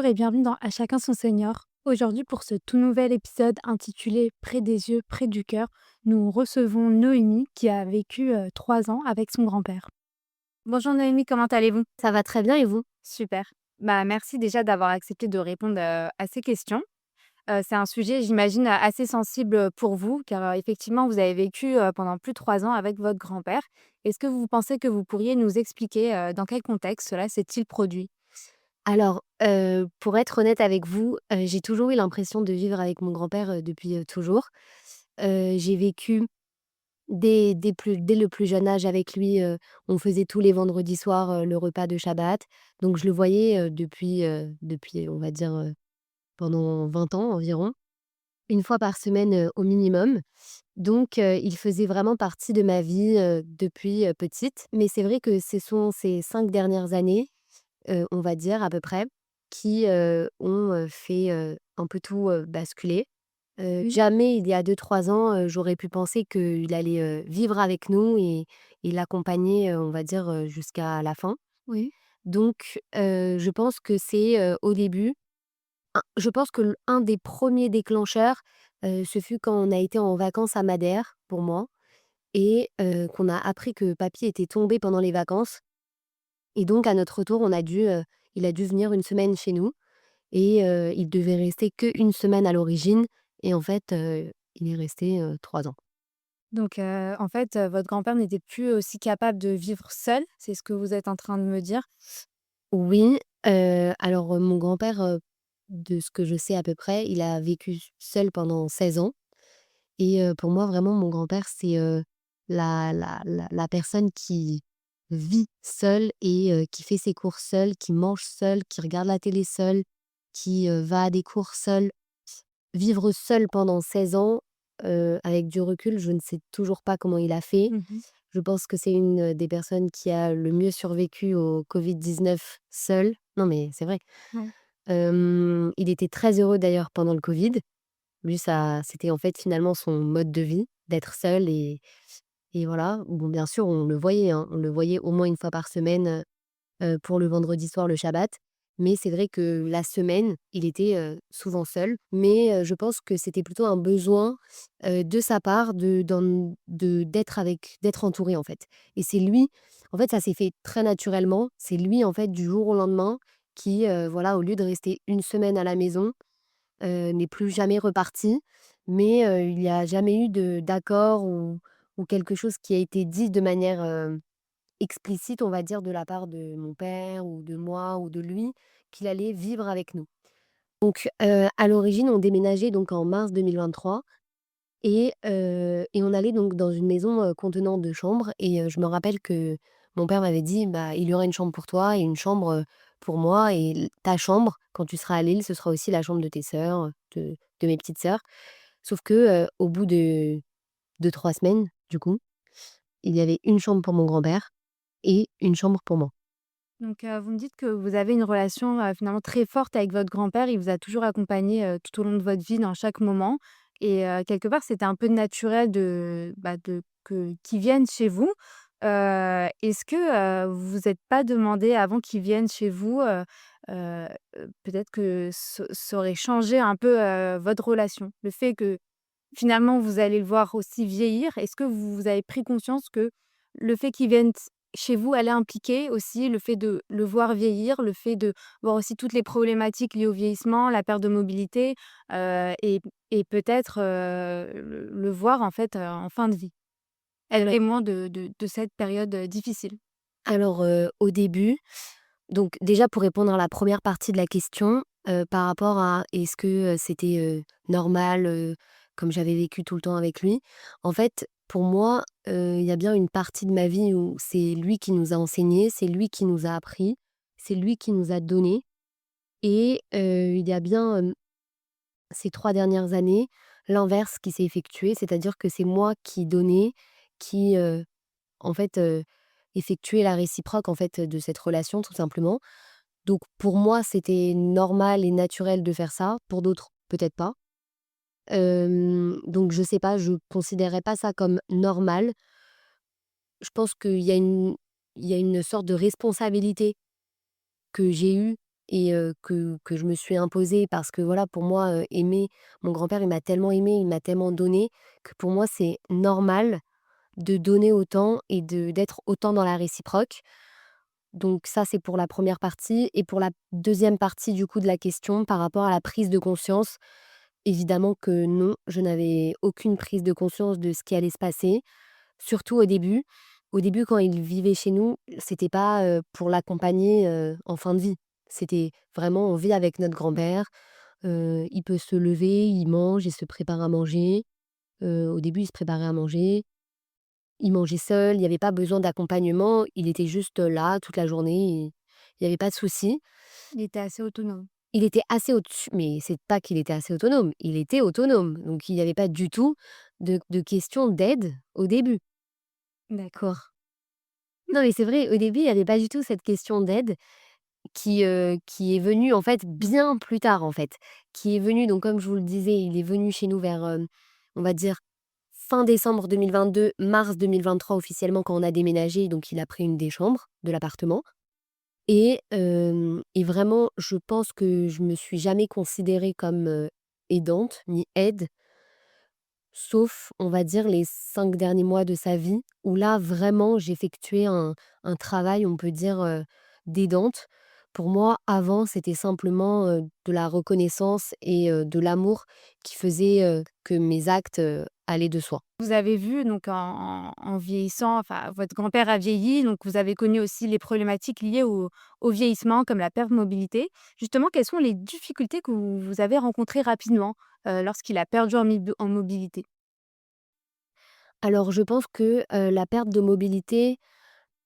Bonjour et bienvenue dans À chacun son Seigneur. Aujourd'hui, pour ce tout nouvel épisode intitulé Près des yeux, près du cœur, nous recevons Noémie qui a vécu 3 ans avec son grand-père. Bonjour Noémie, comment allez-vous? Ça va très bien et vous? Super. Merci déjà d'avoir accepté de répondre à ces questions. C'est un sujet, j'imagine, assez sensible pour vous, car effectivement, vous avez vécu pendant plus de 3 ans avec votre grand-père. Est-ce que vous pensez que vous pourriez nous expliquer dans quel contexte cela s'est-il produit? Alors, pour être honnête avec vous, j'ai toujours eu l'impression de vivre avec mon grand-père, depuis, toujours. J'ai vécu dès le plus jeune âge avec lui, on faisait tous les vendredis soirs, le repas de Shabbat. Donc je le voyais, depuis on va dire, pendant 20 ans environ, une fois par semaine, au minimum. Donc il faisait vraiment partie de ma vie, depuis, petite. Mais c'est vrai que ce sont ces 5 dernières années, on va dire à peu près, qui, ont, fait, un peu tout, basculer. Jamais il y a 2 3 ans, j'aurais pu penser qu'il allait, vivre avec nous et l'accompagner, on va dire, jusqu'à la fin. Oui. Donc je pense que c'est, au début je pense que un des premiers déclencheurs, ce fut quand on a été en vacances à Madère, pour moi et qu'on a appris que papy était tombé pendant les vacances et donc à notre retour, il a dû venir une semaine chez nous et il devait rester qu'1 semaine à l'origine et en fait, il est resté, 3 ans. Donc, en fait, votre grand-père n'était plus aussi capable de vivre seul, c'est ce que vous êtes en train de me dire? Oui, alors, mon grand-père, de ce que je sais à peu près, il a vécu seul pendant 16 ans et pour moi vraiment mon grand-père c'est, la personne qui vit seule et qui fait ses courses seule, qui mange seule, qui regarde la télé seule, qui, va à des cours seul. Vivre seul pendant 16 ans, avec du recul, je ne sais toujours pas comment il a fait. Mmh. Je pense que c'est une, des personnes qui a le mieux survécu au Covid-19 seule. Non, mais c'est vrai. Ouais. Il était très heureux d'ailleurs pendant le Covid. Lui, ça c'était en fait finalement son mode de vie, d'être seul et voilà. Bon, bien sûr, on le voyait, hein, on le voyait au moins une fois par semaine, pour le vendredi soir, le shabbat. Mais c'est vrai que la semaine, il était, souvent seul. Mais, je pense que c'était plutôt un besoin, de sa part d'être entouré, en fait. Et c'est lui en fait, ça s'est fait très naturellement. C'est lui, en fait, du jour au lendemain qui, voilà, au lieu de rester une semaine à la maison, n'est plus jamais reparti. Mais, il n'y a jamais eu de d'accord ou quelque chose qui a été dit de manière, explicite, on va dire, de la part de mon père ou de moi ou de lui, qu'il allait vivre avec nous. Donc, à l'origine, on déménageait donc en mars 2023 et on allait donc dans une maison, contenant 2 chambres et je me rappelle que mon père m'avait dit: «Bah, il y aura une chambre pour toi et une chambre, pour moi et ta chambre, quand tu seras à Lille, ce sera aussi la chambre de tes sœurs, de mes petites sœurs». Sauf que, au bout de 3 semaines, du coup, il y avait une chambre pour mon grand-père et une chambre pour moi. Donc, vous me dites que vous avez une relation, finalement très forte avec votre grand-père. Il vous a toujours accompagné, tout au long de votre vie, dans chaque moment et quelque part, c'était un peu naturel de que qu'il vienne chez vous. Est-ce que, vous vous êtes pas demandé avant qu'il vienne chez vous, peut-être que ça aurait changé un peu, votre relation? Le fait que finalement, vous allez le voir aussi vieillir. Est-ce que vous avez pris conscience que le fait qu'il vienne chez vous allait impliquer aussi le fait de le voir vieillir, le fait de voir aussi toutes les problématiques liées au vieillissement, la perte de mobilité, et peut-être, le voir en fait, en fin de vie? Elle témoin de cette période, difficile. Alors, au début donc déjà pour répondre à la première partie de la question, par rapport à est-ce que, c'était, normal, comme j'avais vécu tout le temps avec lui? En fait, pour moi, il y a bien une partie de ma vie où c'est lui qui nous a enseigné, c'est lui qui nous a appris, c'est lui qui nous a donné et il y a bien, ces 3 dernières années, l'inverse qui s'est effectué. C'est-à-dire que c'est moi qui donnais, qui, en fait, effectuait la réciproque, en fait, de cette relation tout simplement. Donc pour moi, c'était normal et naturel de faire ça, pour d'autres, peut-être pas. Donc je sais pas, je considérerais pas ça comme normal. Je pense qu'il y a une sorte de responsabilité que j'ai eue et que je me suis imposée parce que voilà, pour moi, aimer mon grand-père, il m'a tellement aimée, il m'a tellement donné que pour moi, c'est normal de donner autant et d'être autant dans la réciproque. Donc ça, c'est pour la première partie et pour la deuxième partie, du coup, de la question par rapport à la prise de conscience, évidemment que non, je n'avais aucune prise de conscience de ce qui allait se passer, surtout au début. Au début, quand il vivait chez nous, c'était pas, pour l'accompagner, en fin de vie. C'était vraiment on vit avec notre grand-père, il peut se lever, il mange, il se prépare à manger. Au début, il se préparait à manger, il mangeait seul, il y avait pas besoin d'accompagnement, il était juste là toute la journée et il y avait pas de souci. Il était assez autonome. Il était assez au-dessus mais c'est pas qu'il était assez autonome, il était autonome, donc il y avait pas du tout de question d'aide au début. D'accord. Non, mais c'est vrai, au début, il y avait pas du tout cette question d'aide qui est venue, en fait, bien plus tard, en fait. Qui est venue donc comme je vous le disais, il est venu chez nous vers, on va dire fin décembre 2022, mars 2023 officiellement quand on a déménagé, donc il a pris une des chambres de l'appartement et vraiment je pense que je me suis jamais considérée comme, aidante ni aide. Sauf, on va dire, les 5 derniers mois de sa vie, où là, vraiment, j'effectuais un travail, on peut dire, d'aidante. Pour moi, avant, c'était simplement, de la reconnaissance et de l'amour qui faisait, que mes actes, allaient de soi. Vous avez vu donc en vieillissant, enfin votre grand-père a vieilli, donc vous avez connu aussi les problématiques liées au vieillissement comme la perte de mobilité. Justement, quelles sont les difficultés que vous avez rencontrées rapidement, lorsqu'il a perdu en mobilité? Alors je pense que, la perte de mobilité,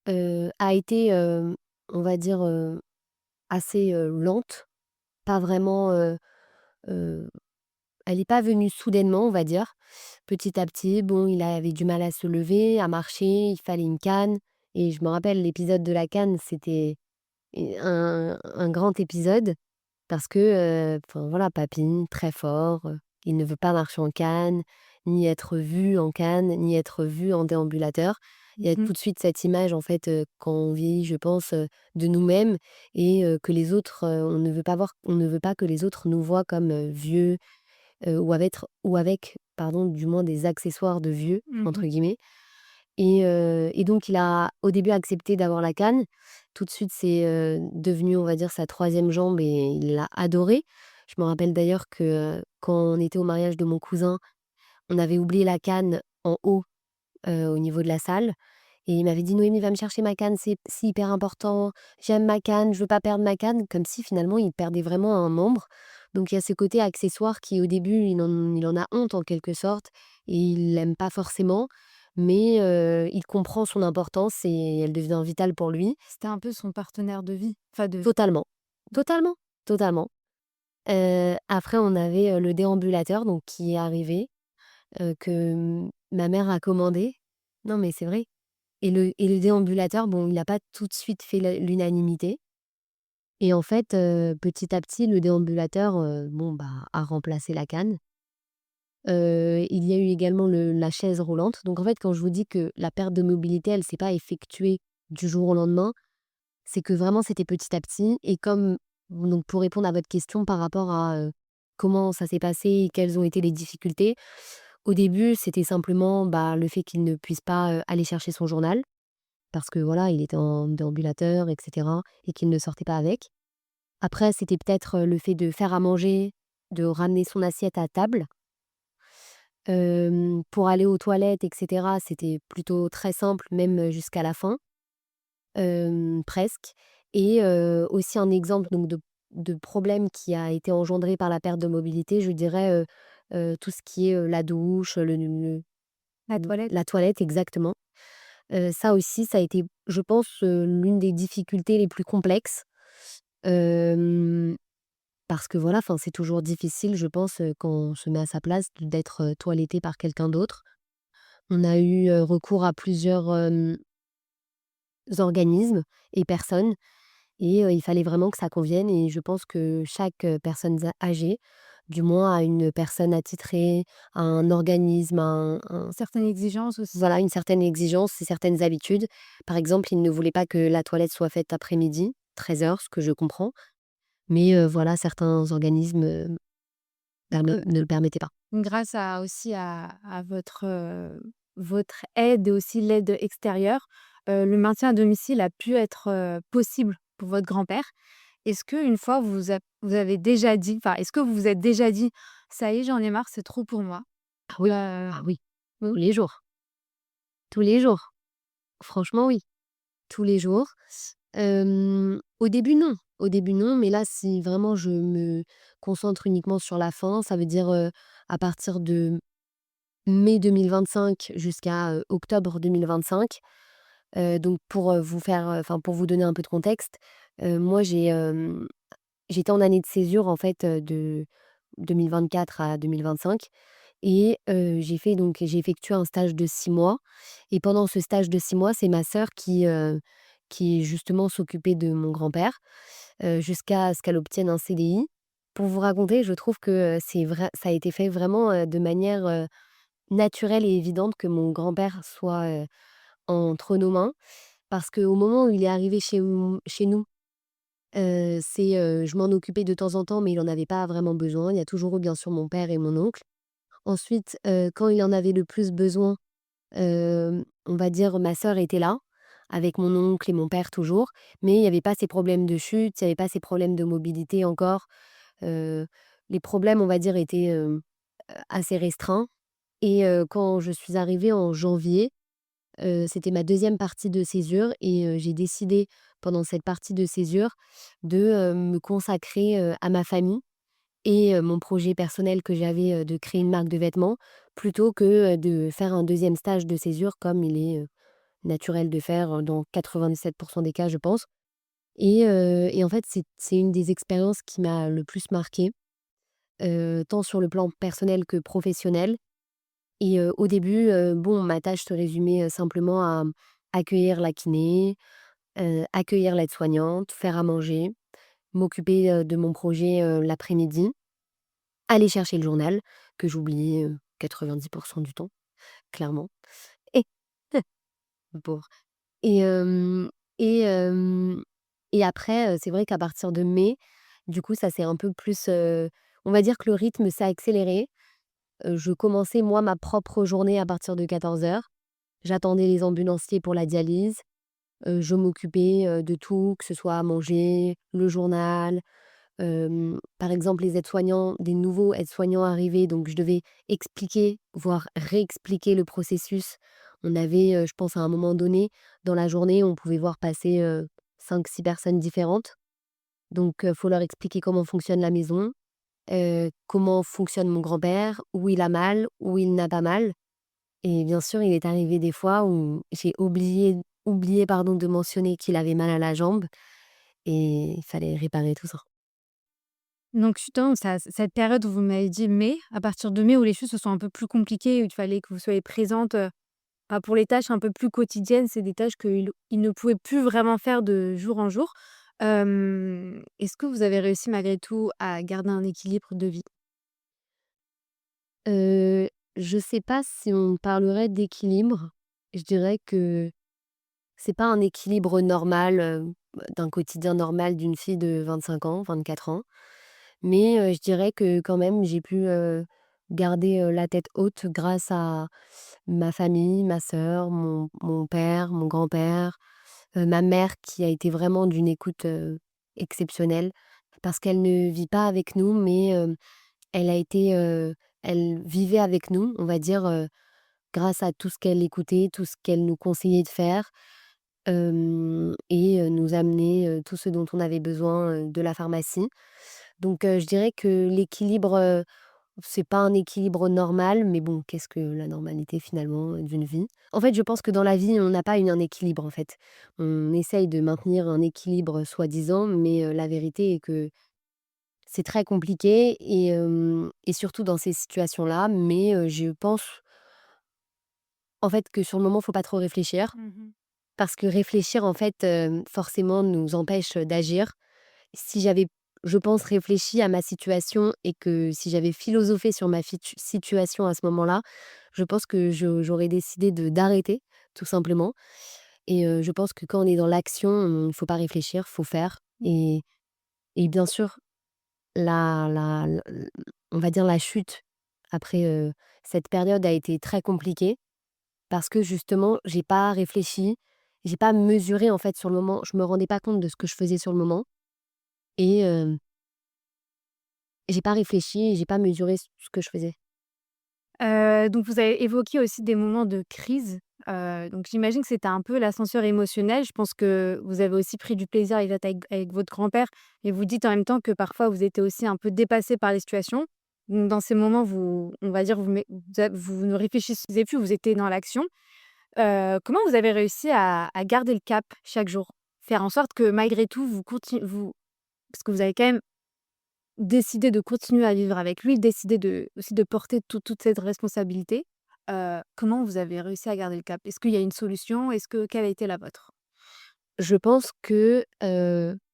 a été, on va dire, assez, lente, pas vraiment, heu elle est pas venue soudainement, on va dire. Petit à petit, bon, il avait du mal à se lever, à marcher, il fallait une canne et je me rappelle l'épisode de la canne, c'était un grand épisode parce que, enfin voilà, papy, très fort, il ne veut pas marcher en canne, ni être vu en canne, ni être vu en déambulateur. Il y a Mmh. tout de suite cette image en fait, quand on vieillit, je pense, de nous-mêmes et que les autres, on ne veut pas que les autres nous voient comme, vieux, ou avec, pardon, du moins des «accessoires de vieux» Mmh. entre guillemets et donc il a au début accepté d'avoir la canne. Tout de suite, c'est, devenu, on va dire, sa troisième jambe et il l'a adoré. Je me rappelle d'ailleurs que, quand on était au mariage de mon cousin, on avait oublié la canne en haut, au niveau de la salle et il m'avait dit: «Noémie, va me chercher ma canne, c'est hyper important. J'aime ma canne, je veux pas perdre ma canne», comme si finalement il perdait vraiment un membre. Donc il y a ce côté accessoire qui au début il en a honte en quelque sorte et il l'aime pas forcément, mais il comprend son importance et elle devient vitale pour lui. C'était un peu son partenaire de vie, enfin de Totalement, totalement, totalement. Après on avait, le déambulateur donc qui est arrivé, que, ma mère a commandé. Non mais c'est vrai. Et le déambulateur, bon, il a pas tout de suite fait l'unanimité et en fait, petit à petit, le déambulateur, bon, bah, a remplacé la canne. Il y a eu également la chaise roulante. Donc en fait, quand je vous dis que la perte de mobilité, elle s'est pas effectuée du jour au lendemain, c'est que vraiment c'était petit à petit et comme donc pour répondre à votre question par rapport à, comment ça s'est passé et quelles ont été les difficultés. Au début, c'était simplement, bah, le fait qu'il ne puisse pas, aller chercher son journal. Parce que voilà, il était en déambulateur et cetera et qu'il ne sortait pas avec. Après, c'était peut-être, le fait de faire à manger, de ramener son assiette à table. Pour aller aux toilettes et cetera, c'était plutôt très simple, même, jusqu'à la fin, presque et aussi un exemple donc de problème qui a été engendré par la perte de mobilité, je dirais, tout ce qui est, la douche, la toilette. la toilette exactement. Ça aussi, ça a été, je pense, l'une des difficultés les plus complexes. Hem, Parce que voilà, enfin, c'est toujours difficile, je pense, quand on se met à sa place d'être, toiletté par quelqu'un d'autre. On a eu, recours à plusieurs, organismes et personnes et il fallait vraiment que ça convienne et je pense que chaque, personne âgée, du moins a une personne attitrée, à un organisme, un Certaines exigences aussi. voilà, une certaine exigence et certaines habitudes. Par exemple, il ne voulait pas que la toilette soit faite après-midi, 13h, ce que je comprends. Mais voilà, certains organismes, ne le permettaient pas. Grâce à aussi à votre aide et aussi l'aide extérieure, le maintien à domicile a pu être, possible pour votre grand-père. Est-ce qu'une fois vous avez déjà dit enfin, est-ce que vous vous êtes déjà dit: «Ça y est, j'en ai marre, c'est trop pour moi»? Ah oui, ah oui, tous les jours, tous les jours. Franchement, oui, tous les jours. Au début, non. Au début, non, mais là, si vraiment je me concentre uniquement sur la fin, ça veut dire, à partir de mai 2025 jusqu'à, octobre 2025. Donc pour, vous faire, enfin, pour vous donner un peu de contexte, moi, j'étais en année de césure, en fait, de 2024 à 2025 et j'ai effectué un stage de 6 mois et pendant ce stage de 6 mois, c'est ma sœur qui justement s'occupait de mon grand-père, jusqu'à ce qu'elle obtienne un CDI. Pour vous raconter, je trouve que, ça a été fait vraiment, de manière, naturelle et évidente que mon grand-père soit, entre nos mains. Parce qu'au moment où il est arrivé chez nous, je m'en occupais de temps en temps, mais il en avait pas vraiment besoin. Il y a toujours eu bien sûr mon père et mon oncle. Ensuite, quand il en avait le plus besoin, on va dire ma sœur était là, avec mon oncle et mon père toujours, mais il y avait pas ces problèmes de chute, il y avait pas ces problèmes de mobilité encore. Heu, les problèmes, on va dire, étaient, assez restreints et quand je suis arrivée en janvier, c'était ma deuxième partie de césure et j'ai décidé pendant cette partie de césure de, me consacrer, à ma famille et mon projet personnel que j'avais, de créer une marque de vêtements plutôt que, de faire un deuxième stage de césure comme il est, naturel de faire, dans 97 des cas, je pense et en fait, c'est une des expériences qui m'a le plus marquée, tant sur le plan personnel que professionnel et au début, bon, ma tâche se résumait, simplement à accueillir la kiné, accueillir l'aide-soignante, faire à manger, m'occuper, de mon projet, l'après-midi, aller chercher le journal que j'oubliais, 90 du temps, clairement et le pauvre et hem et hem et après, c'est vrai qu'à partir de mai, du coup, ça s'est un peu plus, on va dire que le rythme s'est accéléré. Je commençais moi ma propre journée à partir de 14h. J'attendais les ambulanciers pour la dialyse, je m'occupais, de tout, que ce soit à manger, le journal, par exemple les aides-soignants, des nouveaux aides-soignants arrivés, donc je devais expliquer, voire réexpliquer le processus. On avait, je pense à un moment donné, dans la journée, on pouvait voir passer, 5-6 personnes différentes. Donc faut leur expliquer comment fonctionne la maison, comment fonctionne mon grand-père, où il a mal, où il n'a pas mal. Et bien sûr, il est arrivé des fois où j'ai oublié pardon, de mentionner qu'il avait mal à la jambe et il fallait réparer tout ça. Donc justement, ça cette période où vous m'avez dit mai, à partir de mai où les choses se sont un peu plus compliquées, où il fallait que vous soyez présente, bah, pour les tâches un peu plus quotidiennes, c'est des tâches qu'il ne pouvait plus vraiment faire de jour en jour. Est-ce que vous avez réussi malgré tout à garder un équilibre de vie? Heu, je sais pas si on parlerait d'équilibre. Je dirais que c'est pas un équilibre normal, d'un quotidien normal d'une fille de 25 ans, 24 ans. Mais, je dirais que quand même j'ai pu, garder, la tête haute grâce à ma famille, ma sœur, mon père, mon grand-père, ma mère qui a été vraiment d'une écoute, exceptionnelle. Parce qu'elle ne vit pas avec nous, mais, elle a été, elle vivait avec nous, on va dire, grâce à tout ce qu'elle écoutait, tout ce qu'elle nous conseillait de faire, et nous amener, tout ce dont on avait besoin, de la pharmacie. Donc je dirais que l'équilibre, c'est pas un équilibre normal, mais bon, qu'est-ce que la normalité finalement, d'une vie? En fait, je pense que dans la vie, on n'a pas un équilibre, en fait. On essaye de maintenir un équilibre soi-disant, mais la vérité est que c'est très compliqué et surtout dans ces situations-là, mais je pense, en fait, que sur le moment, faut pas trop réfléchir Mmh. parce que réfléchir, en fait, forcément nous empêche, d'agir. Si j'avais, je pense, réfléchi à ma situation et que si j'avais philosophé sur ma situation à ce moment-là, je pense que j'aurais décidé de d'arrêter, tout simplement et je pense que quand on est dans l'action, il faut pas réfléchir, faut faire et bien sûr, la on va dire la chute après, cette période a été très compliquée parce que justement, j'ai pas réfléchi, j'ai pas mesuré en fait sur le moment. Je me rendais pas compte de ce que je faisais sur le moment et j'ai pas réfléchi et j'ai pas mesuré ce que je faisais. Donc vous avez évoqué aussi des moments de crise, donc j'imagine que c'était un peu l'ascenseur émotionnel. Je pense que vous avez aussi pris du plaisir avec votre grand-père et vous dites en même temps que parfois vous étiez aussi un peu dépassé par les situations. Donc dans ces moments, vous on va dire, vous ne réfléchissez plus, vous étiez dans l'action. Comment vous avez réussi à garder le cap chaque jour? Faire en sorte que malgré tout vous parce que vous avez quand même décidé de continuer à vivre avec lui, décider de aussi de porter toute cette responsabilité. Comment vous avez réussi à garder le cap? Est-ce qu'il y a une solution? Quelle a été la vôtre? Je pense que,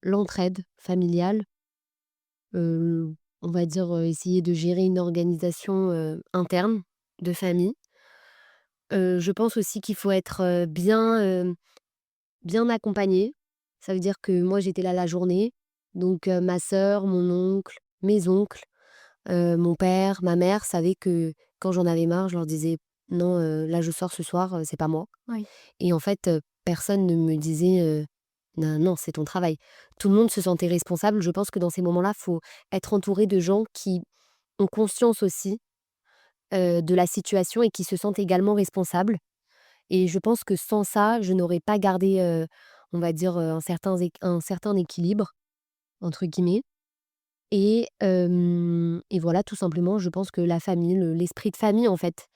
l'entraide familiale, on va dire, essayer de gérer une organisation, interne de famille. Je pense aussi qu'il faut être, bien accompagné. Ça veut dire que moi, j'étais là la journée, donc ma sœur, mon oncle, mes oncles, mon père, ma mère savaient que quand j'en avais marre, je leur disais: «Non, là, je sors ce soir, c'est pas moi». Oui. Et en fait, personne ne me disait, «Non, non, c'est ton travail». Tout le monde se sentait responsable. Je pense que dans ces moments-là, faut être entouré de gens qui ont conscience aussi, de la situation et qui se sentent également responsables. Et je pense que sans ça, je n'aurais pas gardé, on va dire, un certain «équilibre» entre guillemets et voilà, tout simplement, je pense que la famille, l'esprit de famille, en fait,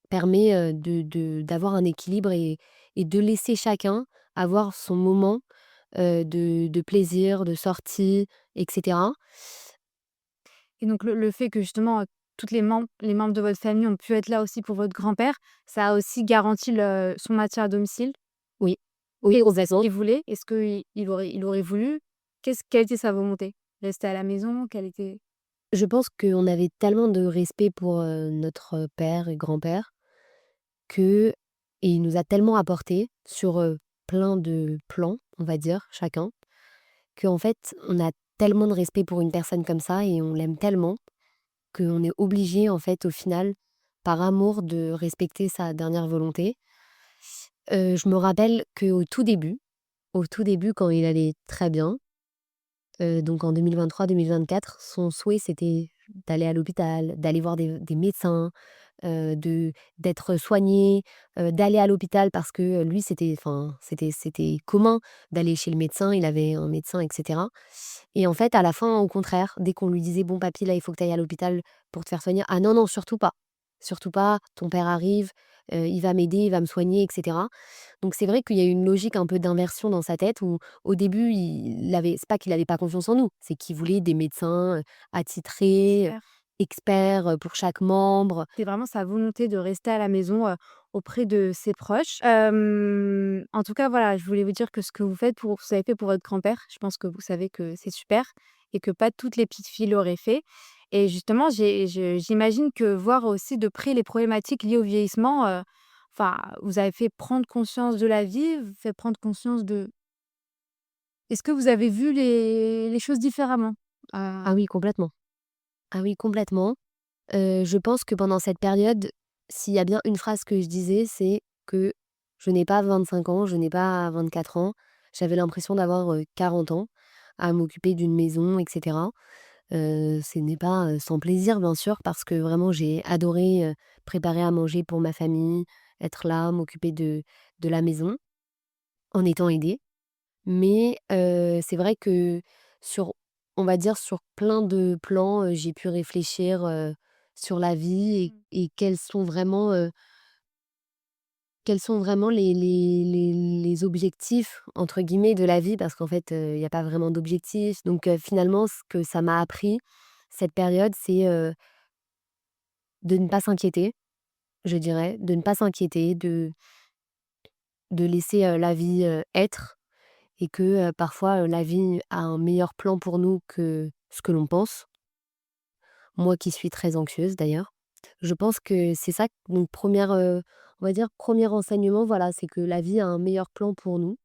permet, d'avoir un équilibre et de laisser chacun avoir son moment, de plaisir, de sortie et cetera. Et donc le fait que justement, toutes les membres de votre famille ont pu être là aussi pour votre grand-père, ça a aussi garanti son maintien à domicile? Oui, oui, complètement. Il voulait? Est-ce qu'il aurait voulu? Quelle était sa volonté? Rester à la maison? Quelle était Je pense qu'on avait tellement de respect pour, notre père et grand-père que et il nous a tellement apporté sur, plein de plans, on va dire, chacun, qu'en fait, on a tellement de respect pour une personne comme ça et on l'aime tellement qu'on est obligé, en fait, au final, par amour, de respecter sa dernière volonté. Je me rappelle au tout début, quand il allait très bien, donc en 2023-2024, son souhait, c'était d'aller à l'hôpital, d'aller voir des médecins, de d'être soigné, d'aller à l'hôpital parce que, lui, c'était commun d'aller chez le médecin, il avait un médecin et cetera. Et en fait, à la fin, au contraire, dès qu'on lui disait: «Bon papy, là, il faut que tu ailles à l'hôpital pour te faire soigner». «Ah non, non, surtout pas, ton père arrive, il va m'aider, il va me soigner» et cetera. Donc c'est vrai qu'il y a eu une logique un peu d'inversion dans sa tête où, au début, il avait c'est pas qu'il avait pas confiance en nous, c'est qu'il voulait des médecins, attitrés, expert? experts, pour chaque membre. C'est vraiment sa volonté de rester à la maison, auprès de ses proches. En tout cas, voilà, je voulais vous dire que ce que vous avez fait pour votre grand-père, je pense que vous savez que c'est super et que pas toutes les petites filles l'auraient fait et justement, j'imagine que voir aussi de près les problématiques liées au vieillissement, enfin, vous avez fait prendre conscience de la vie, vous fait prendre conscience de est-ce que vous avez vu les choses différemment? Ah oui, complètement. Ah oui, complètement. Je pense que pendant cette période, s'il y a bien une phrase que je disais, c'est que je n'ai pas 25 ans, je n'ai pas 24 ans. J'avais l'impression d'avoir, 40 ans, à m'occuper d'une maison et cetera. Ce n'est pas, sans plaisir bien sûr parce que vraiment j'ai adoré, préparer à manger pour ma famille, être là, m'occuper de la maison, en étant aidée. Mais c'est vrai que sur on va dire sur plein de plans, j'ai pu réfléchir, sur la vie Mmh. et quels sont vraiment les «objectifs» entre guillemets de la vie parce qu'en fait, il y a pas vraiment d'objectifs. Donc finalement ce que ça m'a appris, cette période, c'est, de ne pas s'inquiéter, je dirais, de ne pas s'inquiéter, de laisser, la vie, être. Et que, parfois, la vie a un meilleur plan pour nous que ce que l'on pense. Moi qui suis très anxieuse d'ailleurs. Je pense que c'est ça donc première on va dire premier enseignement, voilà, c'est que la vie a un meilleur plan pour nous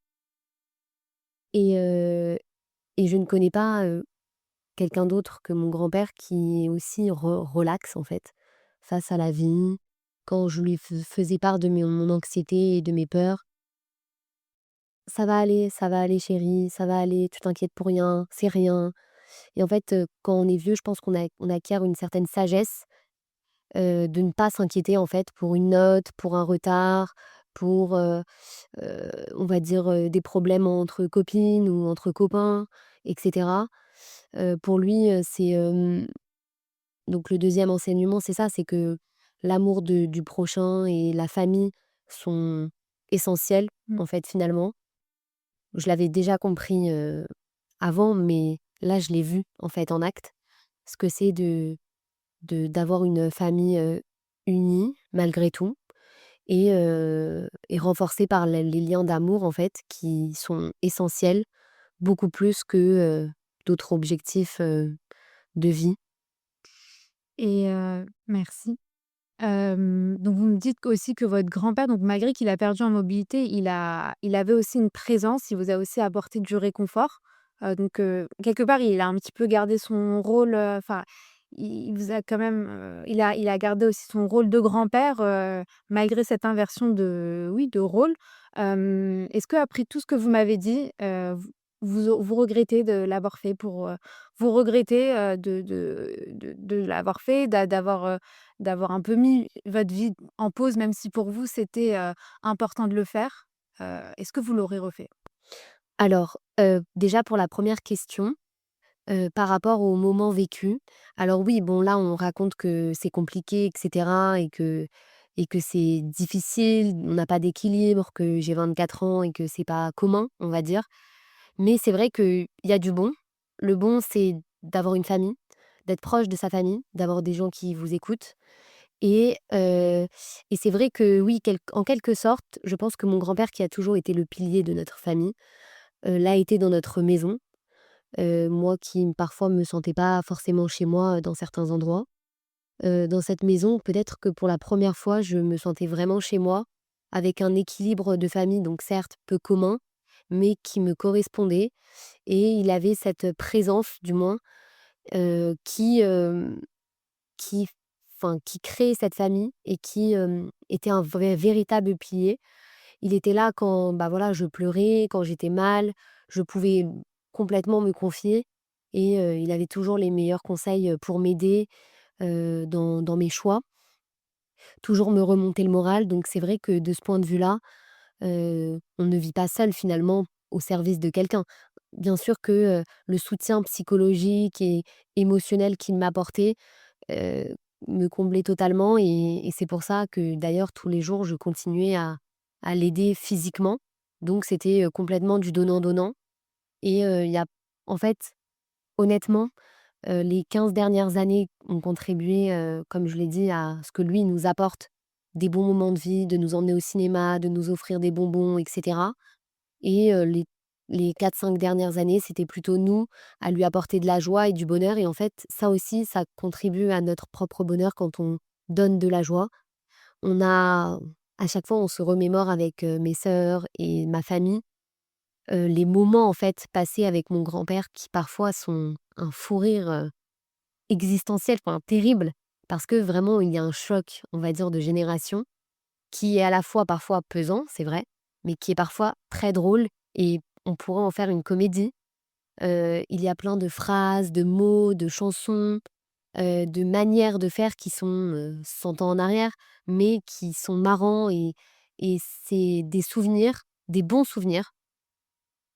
et heu et je ne connais pas, quelqu'un d'autre que mon grand-père qui est aussi relax, en fait, face à la vie. Quand je lui faisais part de mon anxiété et de mes peurs: ça va aller chérie, ça va aller, tu t'inquiètes pour rien, c'est rien». Et en fait, quand on est vieux, je pense qu'on acquiert une certaine sagesse, de ne pas s'inquiéter, en fait, pour une note, pour un retard, pour, on va dire, des problèmes entre copines ou entre copains et cetera. Pour lui, donc le deuxième enseignement, c'est ça, c'est que l'amour du prochain et la famille sont essentiels, Mmh. en fait, finalement. Je l'avais déjà compris, avant, mais là, je l'ai vu, en fait, en acte, ce que c'est d'avoir une famille, unie malgré tout et renforcée par les liens d'amour, en fait, qui sont essentiels, beaucoup plus que, d'autres objectifs, de vie. Et merci. Donc vous me dites aussi que votre grand-père, donc malgré qu'il a perdu en mobilité, il avait aussi une présence, il vous a aussi apporté du réconfort. Donc quelque part, il a un petit peu gardé son rôle, enfin, il vous a quand même, il a gardé aussi son rôle de grand-père, malgré cette inversion de oui, de rôle. Est-ce qu'après tout ce que vous m'avez dit, vous regrettez de l'avoir fait vous regrettez, de l'avoir fait, d'avoir un peu mis votre vie en pause, même si pour vous c'était, important de le faire? Est-ce que vous l'aurez refait? Alors, déjà pour la première question, par rapport au moment vécu, alors oui, bon là, on raconte que c'est compliqué et cetera et que c'est difficile, on n'a pas d'équilibre, que j'ai 24 ans et que c'est pas commun, on va dire. Mais c'est vrai qu'il y a du bon. Le bon, c'est d'avoir une famille, d'être proche de sa famille, d'avoir des gens qui vous écoutent et c'est vrai que oui, en quelque sorte, je pense que mon grand-père qui a toujours été le pilier de notre famille, l'a été dans notre maison. Moi qui parfois me sentais pas forcément chez moi, dans certains endroits. Dans cette maison, peut-être que pour la première fois, je me sentais vraiment chez moi, avec un équilibre de famille, donc certes peu commun, mais qui me correspondait et il avait cette présence du moins, qui qui créait cette famille et qui, était un véritable pilier. Il était là quand, bah, voilà, je pleurais, quand j'étais mal, je pouvais complètement me confier et il avait toujours les meilleurs conseils, pour m'aider, dans mes choix, toujours me remonter le moral. Donc c'est vrai que de ce point de vue-là, on ne vit pas seul finalement au service de quelqu'un. Bien sûr que, le soutien psychologique et émotionnel qu'il m'apportait, heu, me comblait totalement et c'est pour ça que d'ailleurs tous les jours je continuais à l'aider physiquement. Donc c'était, complètement du donnant-donnant et il y a en fait, honnêtement, les 15 dernières années ont contribué, comme je l'ai dit, à ce que lui nous apporte des bons moments de vie, de nous emmener au cinéma, de nous offrir des bonbons et cetera et les 4-5 dernières années, c'était plutôt nous à lui apporter de la joie et du bonheur et en fait, ça aussi, ça contribue à notre propre bonheur quand on donne de la joie. On a à chaque fois, on se remémore avec, mes sœurs et ma famille, les moments, en fait, passés avec mon grand-père qui parfois sont un fou rire, existentiel, enfin terrible, parce que vraiment il y a un choc, on va dire, de génération qui est à la fois parfois pesant, c'est vrai, mais qui est parfois très drôle et on pourrait en faire une comédie. Il y a plein de phrases, de mots, de chansons, de manières de faire qui sont, 100 ans en arrière, mais qui sont marrants et c'est des souvenirs, des bons souvenirs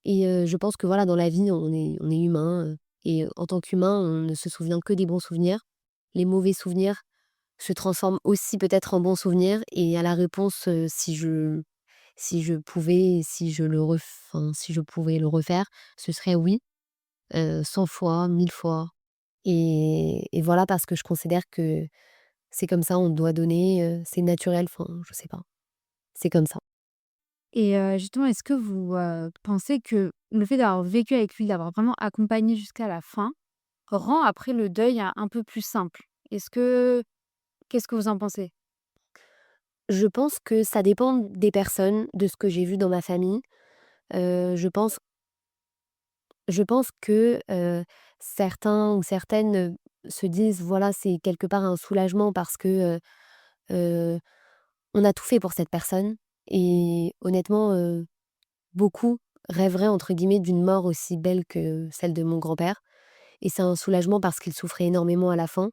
et je pense que voilà, dans la vie, on est humain, et en tant qu'humain, on ne se souvient que des bons souvenirs. Les mauvais souvenirs se transforment aussi peut-être en bons souvenirs et à la réponse, si je pouvais, si je pouvais le refaire, ce serait oui, 100 fois, 1000 fois et voilà parce que je considère que c'est comme ça, on doit donner, c'est naturel, enfin, je sais pas, c'est comme ça. Et justement, est-ce que vous, pensez que le fait d'avoir vécu avec lui, d'avoir vraiment accompagné jusqu'à la fin, rend après le deuil un peu plus simple? Qu'est-ce que vous en pensez? Je pense que ça dépend des personnes, de ce que j'ai vu dans ma famille. Je pense Je pense que, certains ou certaines, se disent: «Voilà, c'est quelque part un soulagement parce que, heu, on a tout fait pour cette personne» et honnêtement, beaucoup rêveraient entre guillemets d'une mort aussi belle que celle de mon grand-père et c'est un soulagement parce qu'il souffrait énormément à la fin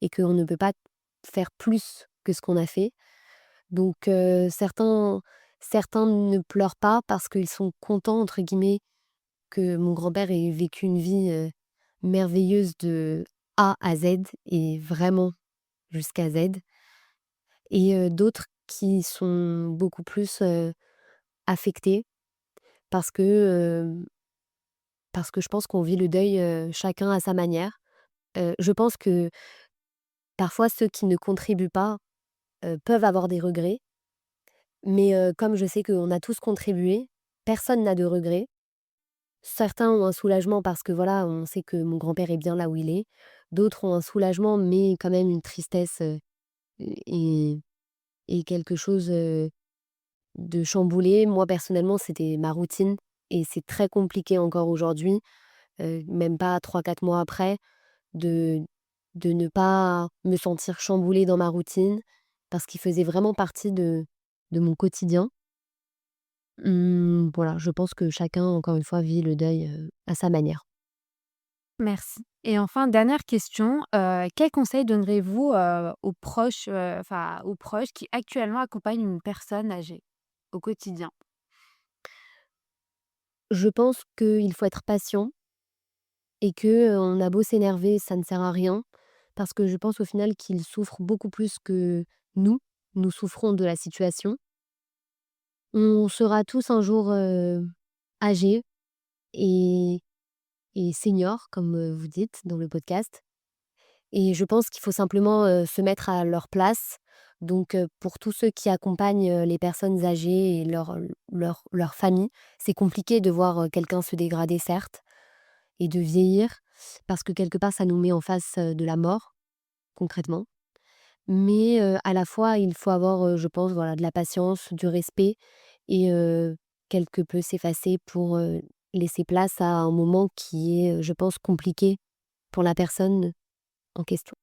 et qu'on ne peut pas faire plus que ce qu'on a fait. Donc certains ne pleurent pas parce qu'ils sont «contents» entre guillemets que mon grand-père ait vécu une vie, merveilleuse de A à Z et vraiment jusqu'à Z et d'autres qui sont beaucoup plus, affectés parce que, parce que je pense qu'on vit le deuil, chacun à sa manière. Je pense que parfois ceux qui ne contribuent pas, peuvent avoir des regrets, mais comme je sais qu'on a tous contribué, personne n'a de regrets. Certains ont un soulagement parce que voilà, on sait que mon grand-père est bien là où il est. D'autres ont un soulagement, mais quand même une tristesse, et et quelque chose, de chamboulé. Moi personnellement, c'était ma routine et c'est très compliqué encore aujourd'hui, même pas 3 4 mois après, de de ne pas me sentir chamboulée dans ma routine parce qu'il faisait vraiment partie de mon quotidien. Voilà, je pense que chacun, encore une fois, vit le deuil, à sa manière. Merci. Et enfin, dernière question, quels conseils donnerez-vous, aux proches, enfin, aux proches qui actuellement accompagnent une personne âgée au quotidien? Je pense qu'il faut être patient et que, on a beau s'énerver, ça ne sert à rien parce que je pense au final qu'ils souffrent beaucoup plus que nous. Nous souffrons de la situation. On sera tous un jour, âgés et seniors comme, vous dites dans le podcast et je pense qu'il faut simplement, se mettre à leur place. Donc, pour tous ceux qui accompagnent, les personnes âgées et leur famille, c'est compliqué de voir, quelqu'un se dégrader certes et de vieillir parce que quelque part ça nous met en face, de la mort, concrètement. Mais, à la fois il faut avoir, je pense voilà de la patience, du respect et quelque peu s'effacer pour, laisser place à un moment qui est, je pense compliqué pour la personne en question.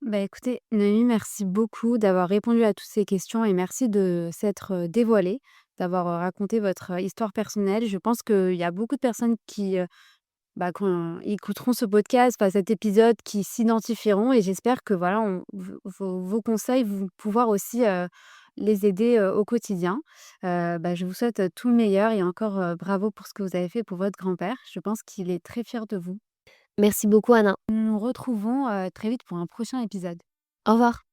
Bah, écoutez, Noémie, merci beaucoup d'avoir répondu à toutes ces questions et merci de s'être, dévoilée, d'avoir, raconté votre, histoire personnelle. Je pense qu'il y a beaucoup de personnes qui, bah, quand écouteront ce podcast, enfin cet épisode, qui s'identifieront et j'espère que voilà, vos conseils vont pouvoir aussi, les aider, au quotidien. Bah, je vous souhaite, tout le meilleur et encore, bravo pour ce que vous avez fait pour votre grand-père. Je pense qu'il est très fier de vous. Merci beaucoup Anna. Nous nous retrouvons, très vite pour un prochain épisode. Au revoir.